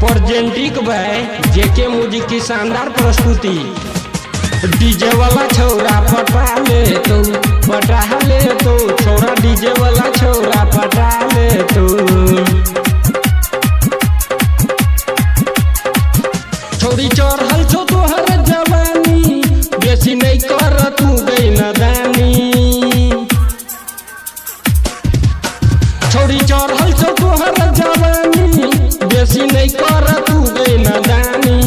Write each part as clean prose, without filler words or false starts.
Presenting by JK music की शानदार प्रस्तुति। डीजे वाला छोरा पटा ले तो छोरा डीजे वाला छोरा पटा ले तो छोरी चढ़ल छो तोहर जवानी बेसी नहीं कर तू गई नदानी। छोरी चढ़ल छो तोहर जवानी बेसी नहीं कर तू गई नदानी,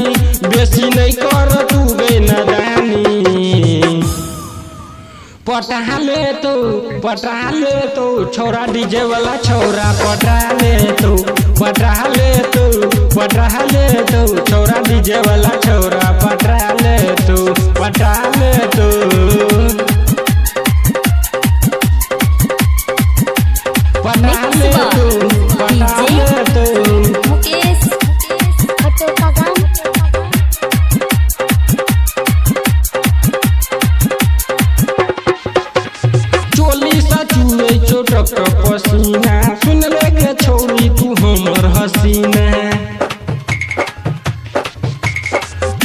बेसी नहीं कर तू गई नदानी। पटा ले तो छोरा डीजे वाला छोरा पटा ले तो छोरा डीजे वाला छोरा पटा ले तो पटा ले तो मुकेश ऑटो का गान। चोली सा चुए चोटक पसीना सुन ले के छोरी तू हमर हसीना।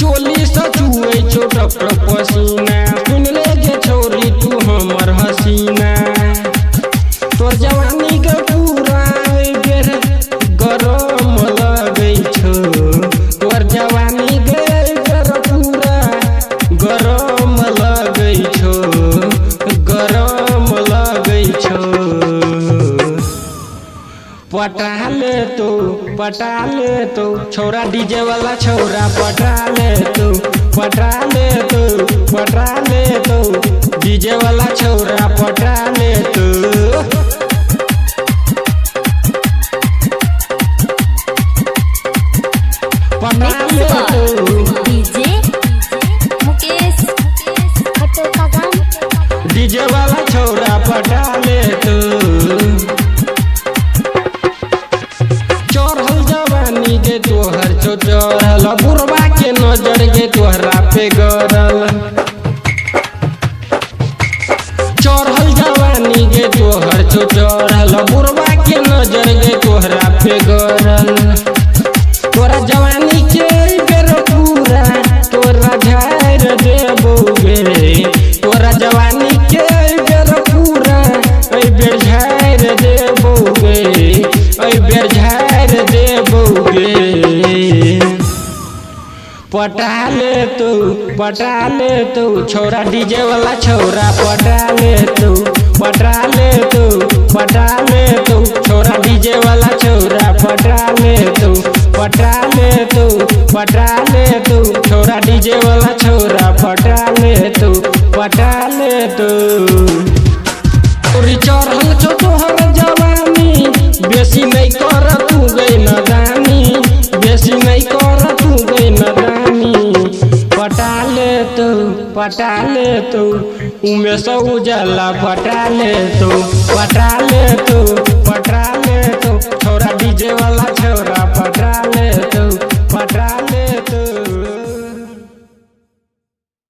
चोली सा चुए चोटक पसीना सुन ले के छोरी तू हमर हसीना। तोर जवानी के पूरा बेर गरम लगै छो, तोर जवानी के बेर पूरा गरम लगै छो, गरम लगै छो। पटा ले तो छोरा डीजे वाला छोरा पटा ले तो डीजे वाला छोरा पटा ले तो। डीजे मुकेश ऑटो का गान। डीजे वाला छोरा पटा ले तो चढ़ल जवानी गे तोहर छो चढ़ल बुढ़वा के नजर गे तोहरा पे गरल। चढ़ल जवानी गे तोहर छो चढ़ल बुढ़वा के नजर गे तोहरा पे गरल। तोरा जवानी के बेर पूरा तोरा झाड़ देबोगे, तोरा जवानी के बेर पूरा ऐ बेर झाड़ देबोगे, ऐ बेर झाड़ देबोगे। पटा ले तो छोरा डीजे वाला छोरा पटा ले तो छोरा डीजे वाला छोरा पटा ले तो छोरा डीजे वाला छोरा पटा ले तो। तोरी चढ़ल छो तोहर जवानी बेसी नहीं कर तू गई नदानी, बेसी नहीं कर तू गई नदानी। पटा ले तो उमेश उजाला पटा ले तो